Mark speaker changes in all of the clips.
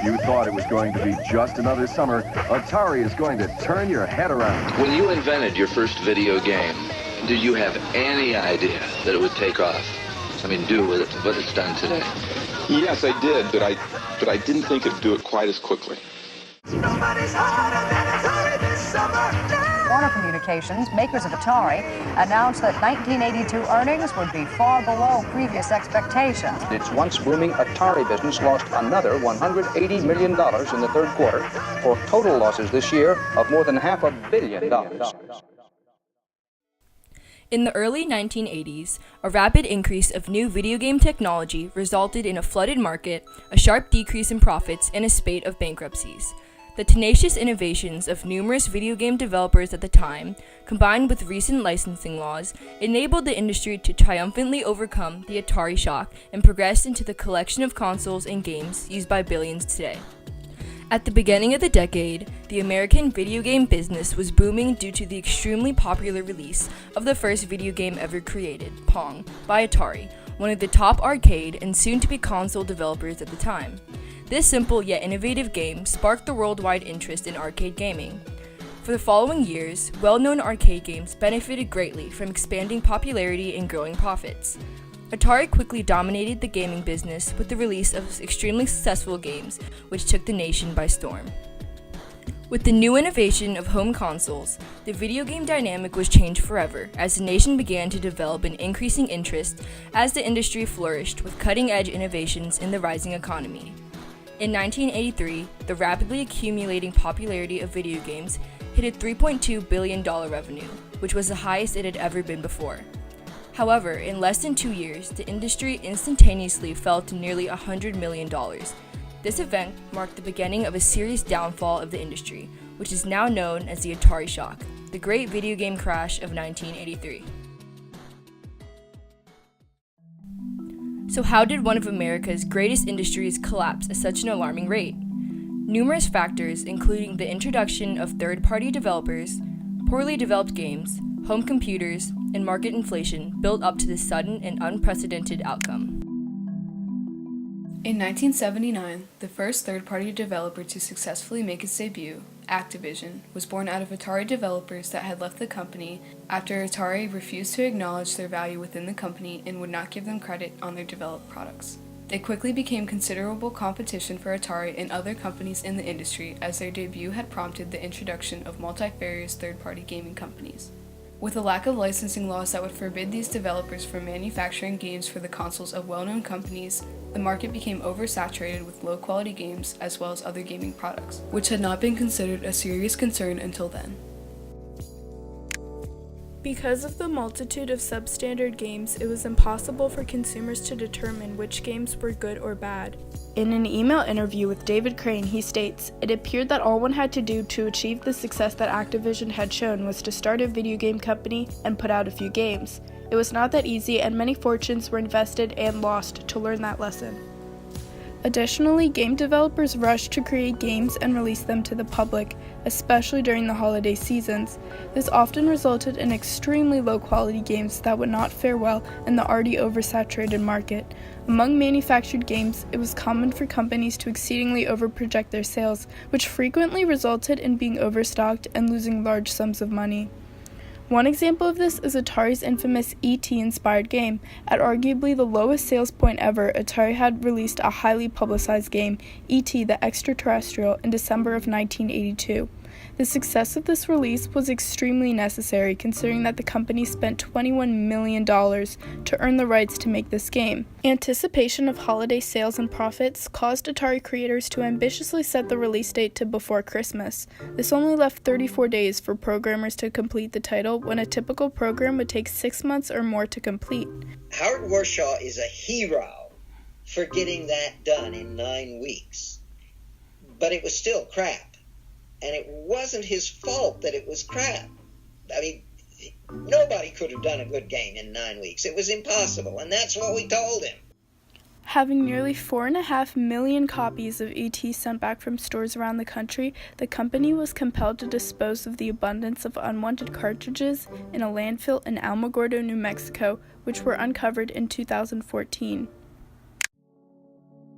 Speaker 1: you thought it was going to be just another summer, Atari is going to turn your head around.
Speaker 2: When you invented your first video game, did you have any idea that it would take off? I mean, do with it what it's done today?
Speaker 3: Yes, I did, but I didn't think it'd do it quite as quickly.
Speaker 4: Nobody's harder than Atari this summer.
Speaker 5: Warner Communications, makers of Atari, announced that 1982 earnings would be far below previous expectations.
Speaker 6: Its once booming Atari business lost another $180 million in the third quarter, for total losses this year of more than $500 million.
Speaker 7: In the early 1980s, a rapid increase of new video game technology resulted in a flooded market, a sharp decrease in profits, and a spate of bankruptcies. The tenacious innovations of numerous video game developers at the time, combined with recent licensing laws, enabled the industry to triumphantly overcome the Atari shock and progress into the collection of consoles and games used by billions today. At the beginning of the decade, the American video game business was booming due to the extremely popular release of the first video game ever created, Pong, by Atari, one of the top arcade and soon-to-be console developers at the time. This simple yet innovative game sparked the worldwide interest in arcade gaming. For the following years, well-known arcade games benefited greatly from expanding popularity and growing profits. Atari quickly dominated the gaming business with the release of extremely successful games, which took the nation by storm. With the new innovation of home consoles, the video game dynamic was changed forever as the nation began to develop an increasing interest as the industry flourished with cutting-edge innovations in the rising economy. In 1983, the rapidly accumulating popularity of video games hit a $3.2 billion revenue, which was the highest it had ever been before. However, in less than 2 years, the industry instantaneously fell to nearly $100 million. This event marked the beginning of a serious downfall of the industry, which is now known as the Atari shock, the great video game crash of 1983. So how did one of America's greatest industries collapse at such an alarming rate? Numerous factors, including the introduction of third-party developers, poorly developed games, home computers, and market inflation, built up to this sudden and unprecedented outcome.
Speaker 8: In 1979, the first third-party developer to successfully make its debut, Activision, was born out of Atari developers that had left the company after Atari refused to acknowledge their value within the company and would not give them credit on their developed products. They quickly became considerable competition for Atari and other companies in the industry, as their debut had prompted the introduction of multifarious third-party gaming companies. With a lack of licensing laws that would forbid these developers from manufacturing games for the consoles of well-known companies, the market became oversaturated with low-quality games as well as other gaming products, which had not been considered a serious concern until then.
Speaker 9: Because of the multitude of substandard games, it was impossible for consumers to determine which games were good or bad. In an email interview with David Crane, he states, "It appeared that all one had to do to achieve the success that Activision had shown was to start a video game company and put out a few games. It was not that easy, and many fortunes were invested and lost to learn that lesson." Additionally, game developers rushed to create games and release them to the public, especially during the holiday seasons. This often resulted in extremely low-quality games that would not fare well in the already oversaturated market. Among manufactured games, it was common for companies to exceedingly overproject their sales, which frequently resulted in being overstocked and losing large sums of money. One example of this is Atari's infamous E.T.-inspired game. At arguably the lowest sales point ever, Atari had released a highly publicized game, E.T. the Extraterrestrial, in December of 1982. The success of this release was extremely necessary, considering that the company spent $21 million to earn the rights to make this game. Anticipation of holiday sales and profits caused Atari creators to ambitiously set the release date to before Christmas. This only left 34 days for programmers to complete the title, when a typical program would take 6 months or more to complete.
Speaker 10: Howard Warshaw is a hero for getting that done in 9 weeks. But it was still crap. And it wasn't his fault that it was crap. I mean, nobody could have done a good game in 9 weeks. It was impossible, and that's what we told him.
Speaker 9: Having nearly 4.5 million copies of E.T. sent back from stores around the country, the company was compelled to dispose of the abundance of unwanted cartridges in a landfill in Alamogordo, New Mexico, which were uncovered in 2014.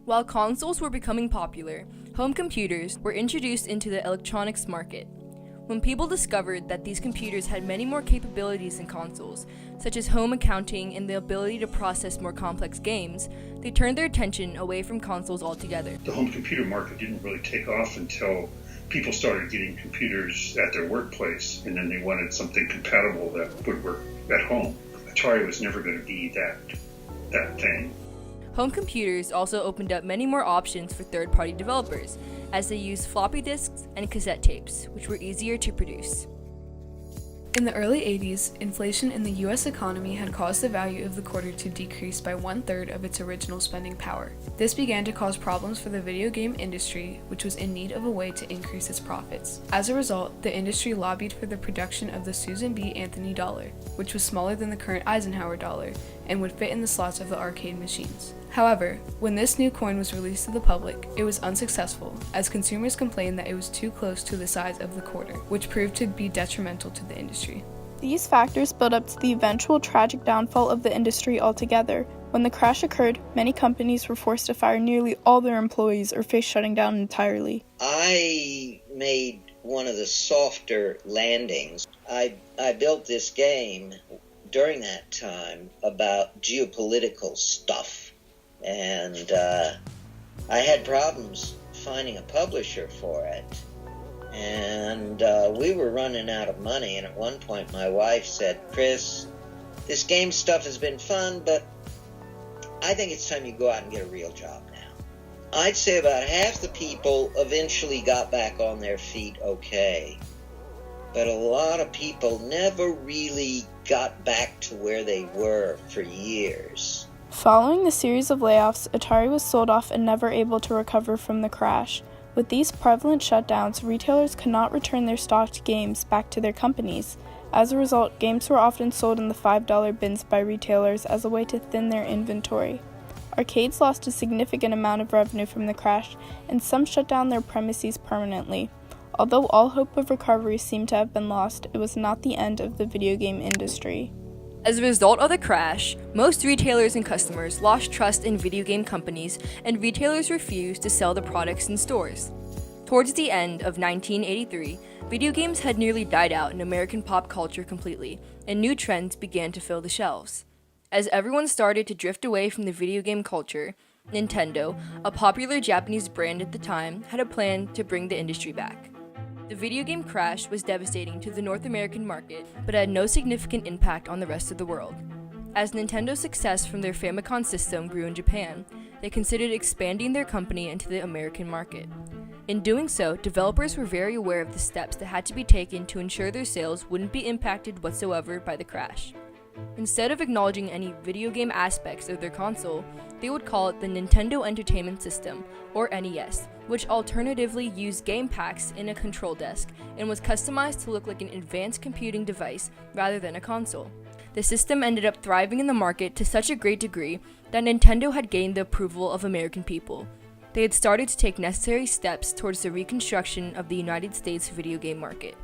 Speaker 7: While consoles were becoming popular, home computers were introduced into the electronics market. When people discovered that these computers had many more capabilities than consoles, such as home accounting and the ability to process more complex games, they turned their attention away from consoles altogether.
Speaker 11: The home computer market didn't really take off until people started getting computers at their workplace, and then they wanted something compatible that would work at home. Atari was never going to be that thing.
Speaker 7: Home computers also opened up many more options for third-party developers, as they used floppy disks and cassette tapes, which were easier to produce.
Speaker 8: In the early 80s, inflation in the US economy had caused the value of the quarter to decrease by 1/3 of its original spending power. This began to cause problems for the video game industry, which was in need of a way to increase its profits. As a result, the industry lobbied for the production of the Susan B. Anthony dollar, which was smaller than the current Eisenhower dollar and would fit in the slots of the arcade machines. However, when this new coin was released to the public, it was unsuccessful, as consumers complained that it was too close to the size of the quarter, which proved to be detrimental to the industry.
Speaker 9: These factors built up to the eventual tragic downfall of the industry altogether. When the crash occurred, many companies were forced to fire nearly all their employees or face shutting down entirely.
Speaker 10: I made one of the softer landings. I built this game during that time about geopolitical stuff. And I had problems finding a publisher for it. And we were running out of money. And at one point my wife said, "Chris, this game stuff has been fun, but I think it's time you go out and get a real job now." I'd say about half the people eventually got back on their feet okay. But a lot of people never really got back to where they were for years.
Speaker 9: Following the series of layoffs, Atari was sold off and never able to recover from the crash. With these prevalent shutdowns, retailers could not return their stocked games back to their companies. As a result, games were often sold in the $5 bins by retailers as a way to thin their inventory. Arcades lost a significant amount of revenue from the crash, and some shut down their premises permanently. Although all hope of recovery seemed to have been lost, it was not the end of the video game industry.
Speaker 7: As a result of the crash, most retailers and customers lost trust in video game companies, and retailers refused to sell the products in stores. Towards the end of 1983, video games had nearly died out in American pop culture completely, and new trends began to fill the shelves. As everyone started to drift away from the video game culture, Nintendo, a popular Japanese brand at the time, had a plan to bring the industry back. The video game crash was devastating to the North American market, but had no significant impact on the rest of the world. As Nintendo's success from their Famicom system grew in Japan, they considered expanding their company into the American market. In doing so, developers were very aware of the steps that had to be taken to ensure their sales wouldn't be impacted whatsoever by the crash. Instead of acknowledging any video game aspects of their console, they would call it the Nintendo Entertainment System, or NES, which alternatively used game packs in a control desk and was customized to look like an advanced computing device rather than a console. The system ended up thriving in the market to such a great degree that Nintendo had gained the approval of American people. They had started to take necessary steps towards the reconstruction of the United States video game market.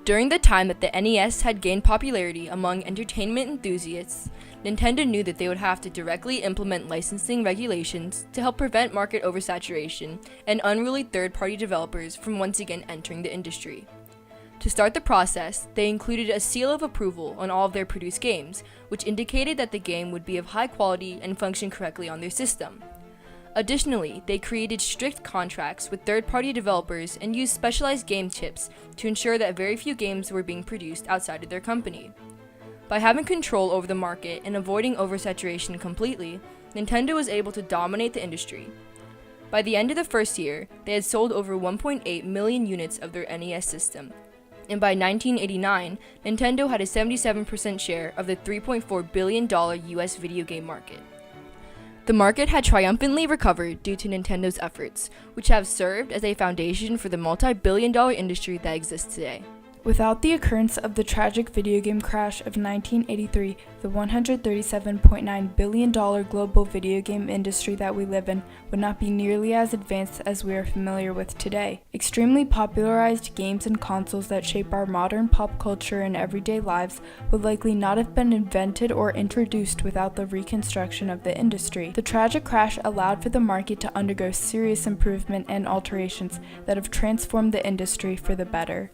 Speaker 7: During the time that the NES had gained popularity among entertainment enthusiasts, Nintendo knew that they would have to directly implement licensing regulations to help prevent market oversaturation and unruly third-party developers from once again entering the industry. To start the process, they included a seal of approval on all of their produced games, which indicated that the game would be of high quality and function correctly on their system. Additionally, they created strict contracts with third-party developers and used specialized game chips to ensure that very few games were being produced outside of their company. By having control over the market and avoiding oversaturation completely, Nintendo was able to dominate the industry. By the end of the first year, they had sold over 1.8 million units of their NES system, and by 1989, Nintendo had a 77% share of the $3.4 billion US video game market. The market had triumphantly recovered due to Nintendo's efforts, which have served as a foundation for the multi-billion-dollar industry that exists today.
Speaker 9: Without the occurrence of the tragic video game crash of 1983, the $137.9 billion global video game industry that we live in would not be nearly as advanced as we are familiar with today. Extremely popularized games and consoles that shape our modern pop culture and everyday lives would likely not have been invented or introduced without the reconstruction of the industry. The tragic crash allowed for the market to undergo serious improvement and alterations that have transformed the industry for the better.